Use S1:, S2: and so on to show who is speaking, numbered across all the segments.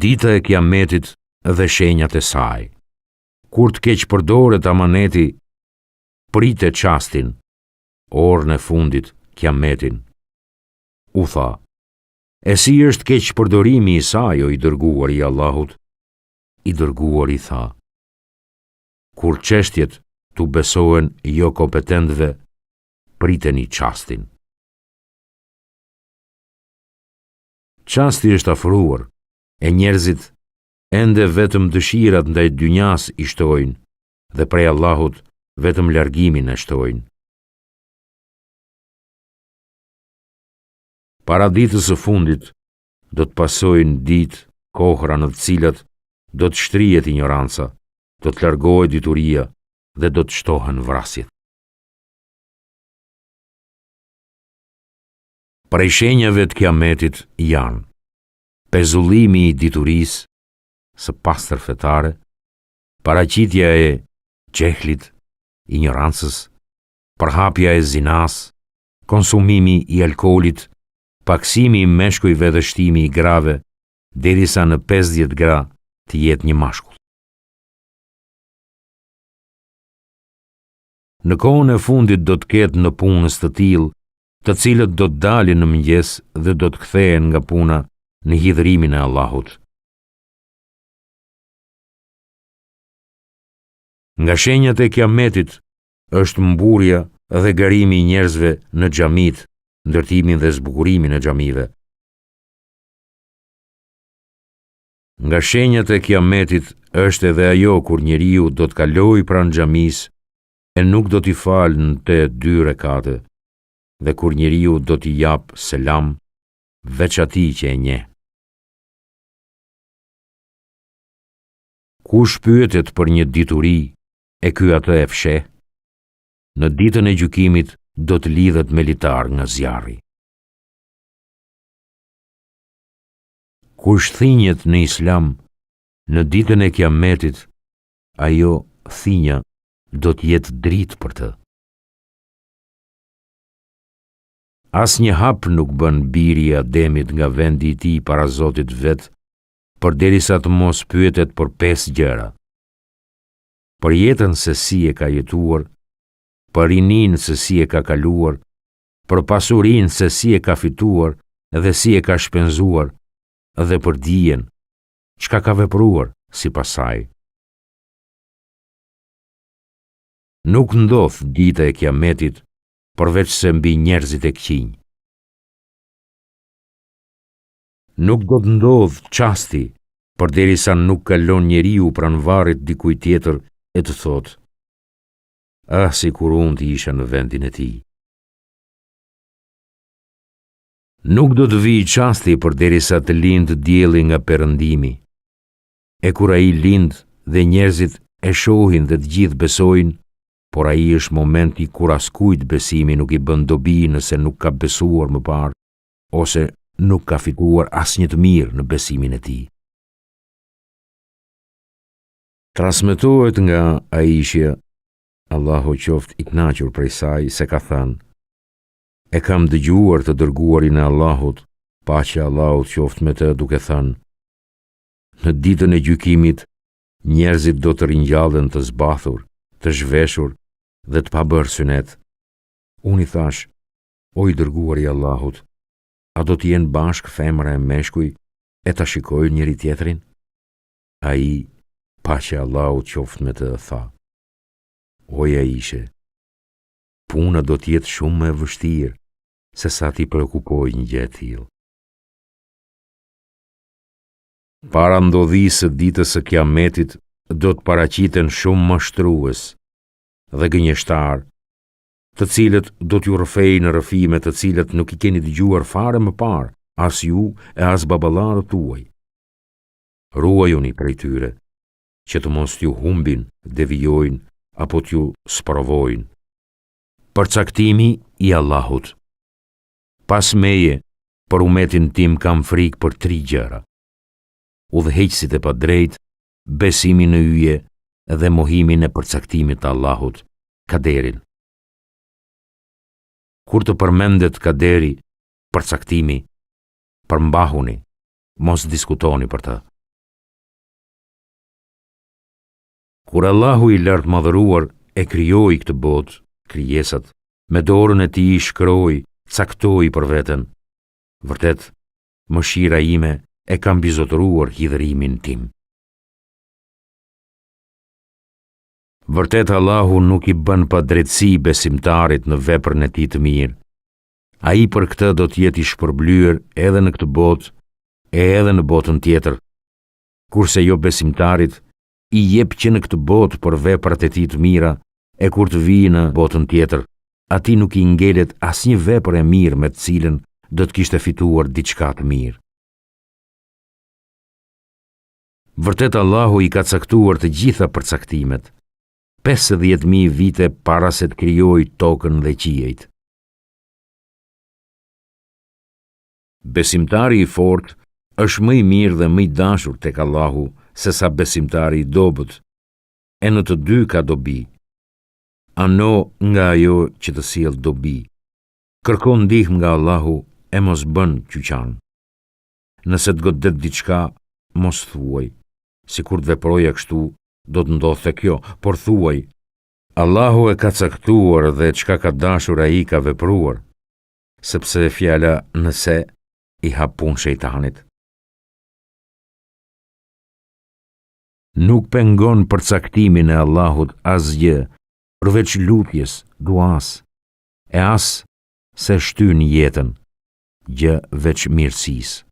S1: Dita e Kiametit dhe shenjat e saj. Kur të keq përdoret amaneti, prite çastin, orën e fundit, Kiametin. U tha, e si është keq përdorimi i saj, o i dërguari i Allahut? I dërguari tha, kur çështjet tu besohen jo kompetentëve, priteni çastin. Çasti është afruar, e njerëzit ende vetëm dëshirat ndaj dynjas i shtojnë, dhe prej Allahut vetëm largimin e shtojnë. Para ditës së fundit do të pasojnë ditë, kohra në të cilat do të shtrihet ignoranca, do të largohet dituria dhe do të shtohen vrasjet. Prej shenjave të Kiametit janë pezullimi i diturisë së pastër fetare, paraqitja e xehlit, ignorancës, përhapja e zinas, konsumimi i alkoolit, paksimi i meshkujve dhe shtimi i grave, derisa në 50 gra të jetë një mashkull. Në kohën e fundit do të ketë në punës të tillë, të cilët do të dalin në mëngjes dhe do të kthehen nga puna në hidhrimin e Allahut. Nga shenjat e Kiametit është mburja dhe garimi i njerëzve në xhamit, ndërtimin dhe zbukurimin e xhamive. Nga shenjat e Kiametit është edhe ajo kur njeriu do të kalojë pranë xhamisë e nuk do t'i falë në të 2 rekate, dhe kur njeriu do t'i jap selam veç atij që e njeh. Kush pyetet për një dituri, e ky atë e fsheh, në ditën e gjykimit do të lidhet me litar nga zjarri. Kush thinjet në Islam, në ditën e Kiametit, ajo thinja do të jetë dritë për të. Asnjë hap nuk bën biri i Ademit nga vendi i tij para Zotit vet, përderisa të mos pyetet për 5 gjëra: për jetën se si e ka jetuar, për rininë se si e ka kaluar, për pasurinë se si e ka fituar dhe si e ka shpenzuar, dhe për dijen, çka ka vepruar sipas saj. Nuk ndodh dita e Kiametit përveç se mbi njerëzit e këqinj. Nuk do të ndodh çasti përderisa nuk kalon njeriu pranë varrit dikujt tjetër e të thotë: "Ah, sikur unë të isha në vendin e tij." Nuk do të vijë çasti përderisa të lindë dielli nga perëndimi. E kur ai lind dhe njerëzit e shohin dhe të gjithë besojnë, por ai është momenti kur askujt besimi nuk i bën dobi nëse nuk ka besuar më parë, ose nuk ka fituar asnjë të mirë në besimin e tij. Transmetohet nga Aishja, Allahu qoftë i kënaqur prej saj, se ka thënë: "E kam dëgjuar të dërguarin e Allahut, paqja e Allahut qoftë me të, duke thënë: në ditën e gjykimit, njerëzit do të ringjallen të zbathur, të zhveshur dhe të pabërë synet." Unë i thash: "O i dërguari i Allahut, a do të jenë bashkë femra e meshkuj e ta shikojnë njëri tjetrin?" Ai, paqja e Allahut qoftë me të, tha: "O Aisha, puna do të jetë shumë më e vështirë se sa ti preokupoj një gjë e tillë." Para ndodhisë së ditës së Kiametit do të paraqiten shumë mashtrues dhe gënjeshtar, të cilët do t'ju rrëfejnë rrëfime të cilët nuk i keni dëgjuar fare më parë, as ju e as baballarët tuaj. Ruajuni prej tyre, që të mos t'ju humbin, devijojnë apo t'ju sprovojnë. Përcaktimi i Allahut. Pas meje, për umetin tim kam frikë për 3 gjëra: udhëheqësit e padrejtë, besimin në yje dhe mohimin e përcaktimit të Allahut, kaderin. Kur të përmendet kaderi, përcaktimi, përmbahuni, mos diskutoni për të. Kur Allahu i lartë madhëruar e krijoi këtë botë, krijesat, me dorën e tij shkroi, caktoi për veten. Vërtet, mëshira ime e ka mbizotëruar hidhërimin tim. Vërtet Allahu nuk i bën pa drejtësi besimtarit në veprën e tij të mirë. Ai për këtë do të jetë i shpërblyer edhe në këtë botë e edhe në botën tjetër. Kurse jo besimtarit i jep që në këtë botë për veprat e tij të mira, e kur të vijë në botën tjetër, atij nuk i ngelet asnjë vepër e mirë me të cilën do të kishte fituar diçka të mirë. Vërtet Allahu i ka caktuar të gjitha përcaktimet, 50.000 vite para se të krijojë tokën dhe qiejt. Besimtari i fortë është më i mirë dhe më i dashur tek Allahu se sa besimtari i dobët, e në të dy ka dobi. Ano nga ajo që të sjell dobi. Kërkon ndihmë nga Allahu e mos bën qyqan. Nëse të godet diçka, mos thuaj, sikur të veproja kështu, do të ndodhte kjo, por thuaj, Allahu e ka caktuar dhe çka ka dashur ai ka vepruar, sepse fjala nëse i hap punë shejtanit. Nuk pengon përcaktimin e Allahut asgjë, përveç lutjes, duas, e as se shtyn jetën, gjë veç mirësisë.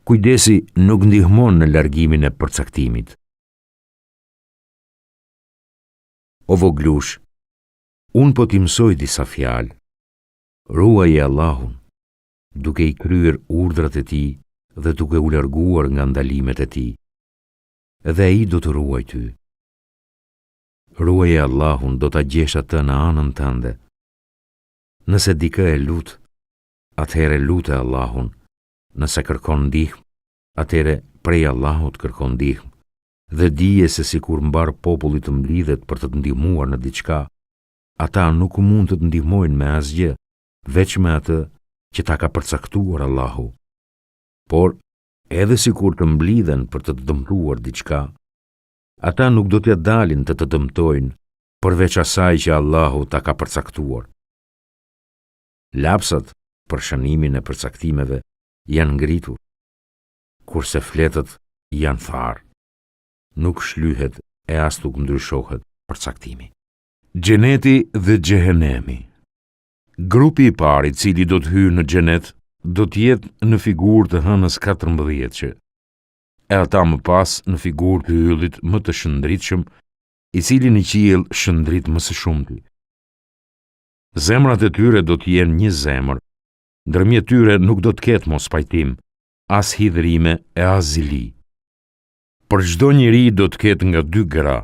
S1: Kujdesi nuk ndihmon në largimin e përcaktimit. O voglush, unë po t'i mësoj disa fjalë. Ruaje Allahun, duke i kryer urdhrat e tij dhe duke u larguar nga ndalimet e tij. Dhe ai do të ruaj ty. Ruaje Allahun, do ta gjesh atë në anën tënde. Nëse dikë e lut, atëherë lute Allahun. Nëse kërkon ndihmë, atëherë prej Allahut kërkon ndihmë. Dhe dije se sikur mbar populli të mblidhet për të ndihmuar në diçka, ata nuk mund të të ndihmojnë me asgjë, veç me atë që ta ka përcaktuar Allahu. Por, edhe sikur të mblidhen për të dëmtuar diçka, ata nuk do t'ja dalin të dëmtojnë, përveç asaj që Allahu ta ka përcaktuar. Lapsat për shënimin e përcaktimeve janë ngritur, kurse fletët janë tharë. Nuk shlyhet e as nuk ndryshohet përcaktimi. Xheneti dhe xhehenemi. Grupi i parë i cili do të hyjë në xhenet do të jetë në figurë të hënës 14, e ata më pas në figurë të yllit më të shëndritshëm, i cili në qiell shëndrit më së shumti. Zemrat e tyre do të jenë një zemër, ndërmjet tyre nuk do të ketë mos pajtim, as hidhrime e as zili. Për çdo njeri do të ketë nga 2 gra.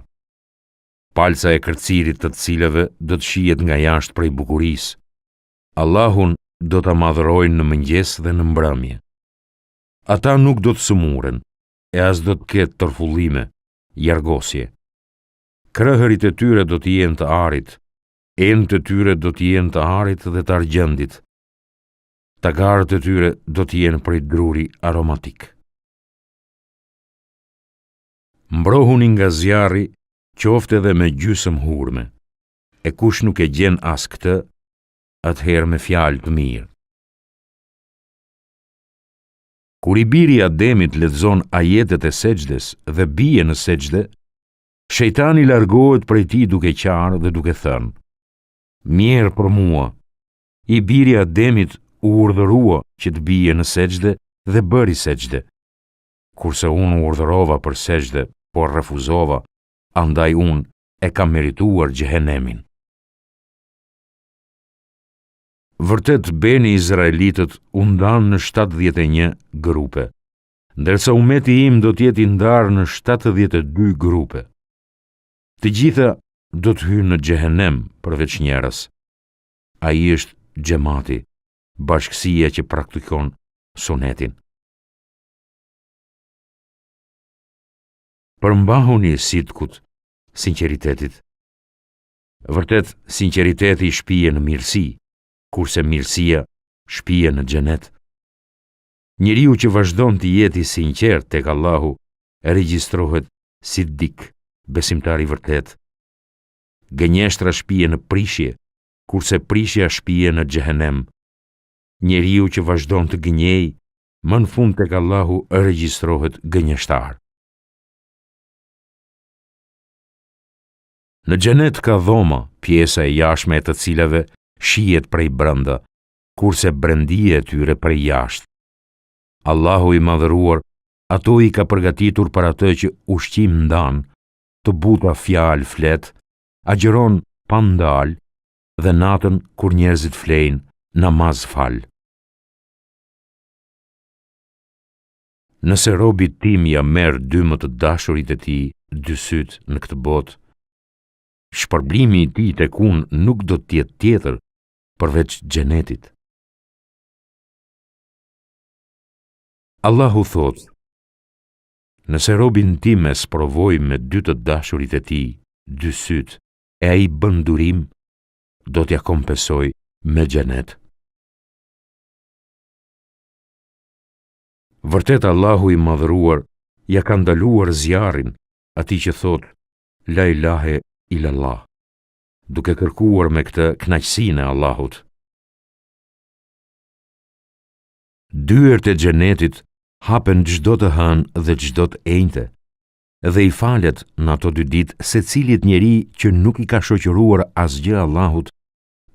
S1: Palca e kërcirit të cilëve do të shihet nga jashtë prej bukurisë. Allahun do ta madhërojnë në mëngjes dhe në mbrëmje. Ata nuk do të sëmuren, e as do të ketë tërfullime, jargosje. Krëhërit e tyre do të jenë të arit, enët e tyre do të jenë të arit dhe të argjendit. Tagarët e tyre do të jenë prej druri aromatik. Mbrohuni nga zjarri, qofte edhe me gjysmë hurme, e kush nuk e gjen as këtë, atëherë me fjalë të mirë. Kur i biri Ademit lexon ajetet e sejdës dhe bie në sejdë, shejtani largohet prej tij duke qarë dhe duke thënë: "Mirë për mua." I biri Ademit u urdhërua që të bie në sejdë dhe bëri sejdë. Kurse unë urdhërova për sejdë, por refuzova, andaj unë e kam merituar xhehenemin. Vërtet beni izraelitët u ndan në 71 grupe, ndërsa umeti im do të jetë i ndarë në 72 grupe. Të gjitha do të hyjnë në xhehenem përveç njerës. Ai është xhamati, bashkësia që praktikon sunetin. Përmbahuni sidkut, sinqeritetit. Vërtet, sinqeriteti shpije në mirësi, kurse mirësia shpije në xhenet. Njeriu që vazhdon të jetë i sinqert tek Allahu, regjistrohet siddik, besimtar i vërtet. Gënjeshtra shpije në prishje, kurse prishja shpije në xhehenem. Njeriu që vazhdon të gënjej, më në fund tek Allahu regjistrohet gënjeshtar. Në xhenet ka dhoma, pjesa e jashtme e të cilave shihet prej brenda, kurse brendia e tyre prej jashtë. Allahu i madhëruar ato i ka përgatitur për atë që ushqim ndan, të buta fjalë flet, agjeron pa ndal, dhe natën kur njerëzit flejnë, namaz fal. Nëse robi tim ja merr dy më të dashurit e tij dy syt në këtë botë, shpërblimi i tij tek unë nuk do të jetë tjetër përveç xhenetit. Allahu thot: nëse robin tim e sprovoj me dy të dashurit e tij dy syt, e ai bën durim, do t'ja kompensoj me xhenet. Vërtet Allahu i madhëruar ja ka ndaluar zjarrin atij që thot la ilahe illallah, duke kërkuar me këtë kënaqësinë e Allahut. Dyert e xhenetit hapen çdo të hënë dhe çdo të enjte, dhe i falet në ato dy ditë secilit njeri që nuk i ka shoqëruar asgjë Allahut,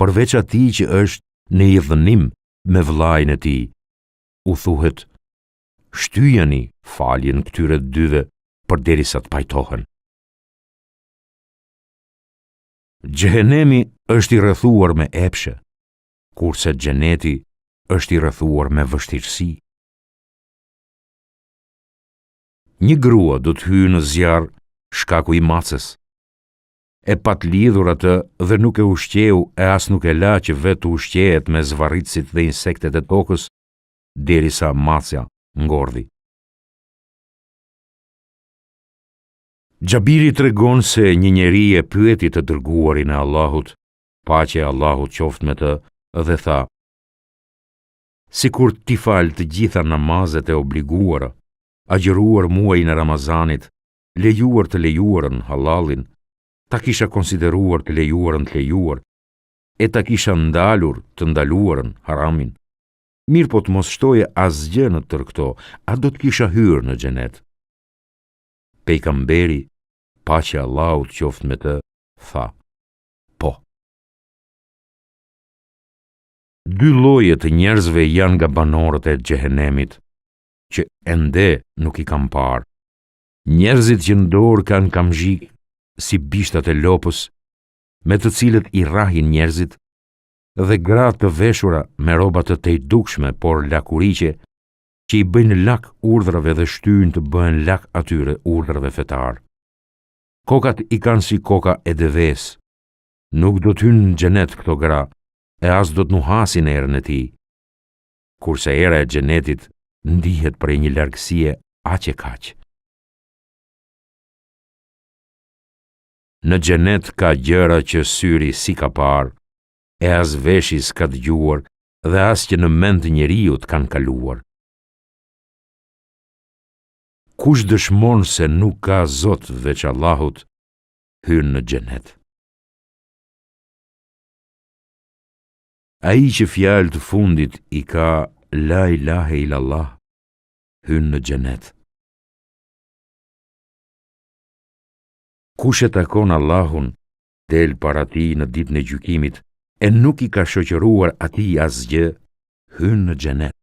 S1: përveç atij që është në idhënim me vllajën e tij. U thuhet: shtyjeni faljen këtyre dyve përderisa të pajtohen. Xhehenemi është i rrethuar me epshe, kurse xheneti është i rrethuar me vështirësi. Një grua do të hyjë në zjarr shkaku i macës. E pat lidhur atë dhe nuk e ushqeu e as nuk e la që vetë ushqehet me zvarritësit dhe insektet e tokës, derisa macja ngordhi. Xhabiri tregon se një njeri e pyeti të dërguarin e Allahut, paqja e Allahut qoftë me të, dhe tha: sikur ti fal të gjitha namazet e obliguara, agjëruar muajin e Ramazanit, lejuar të lejuarën halalin, ta kisha konsideruar të lejuarën të lejuar, e ta kisha ndalur të ndaluarën haramin. Mirë po të mos shtoje asgjë në tërë këto, a do të kisha hyrë në xhenet? Pejgamberi, paqja e Allahut qoftë me të, tha: po. Dy lloje të njerëzve janë nga banorët e xhehenemit, që ende nuk i kam parë. Njerëzit që në dorë kanë kamzhik si bishtat e lopës, me të cilët i rrahin njerëzit, dhe gratë të veshura me rroba të tejdukshme por lakuriqe, që i bëjnë lak urdhrave dhe shtyjnë të bëhen lak atyre urdhrave fetar. Kokat i kanë si koka e deves. Nuk do të hynë në xhenet këto gra, e as do të nuhasin erën e tij. Kurse era e xhenetit ndihet prej një largësie aq e kaq. Në xhenet ka gjëra që syri si ka parë, e as veshi s'ka dëgjuar dhe as që në mend të njeriut kanë kaluar. Kush dëshmon se nuk ka Zot veç Allahut, hyn në xhenet. Ai që fjalë të fundit i ka la ilahe illallah, hyn në xhenet. Kush e takon Allahun, del para tij në ditën e gjykimit, e nuk i ka shoqëruar atij asgjë, hyn në xhenet.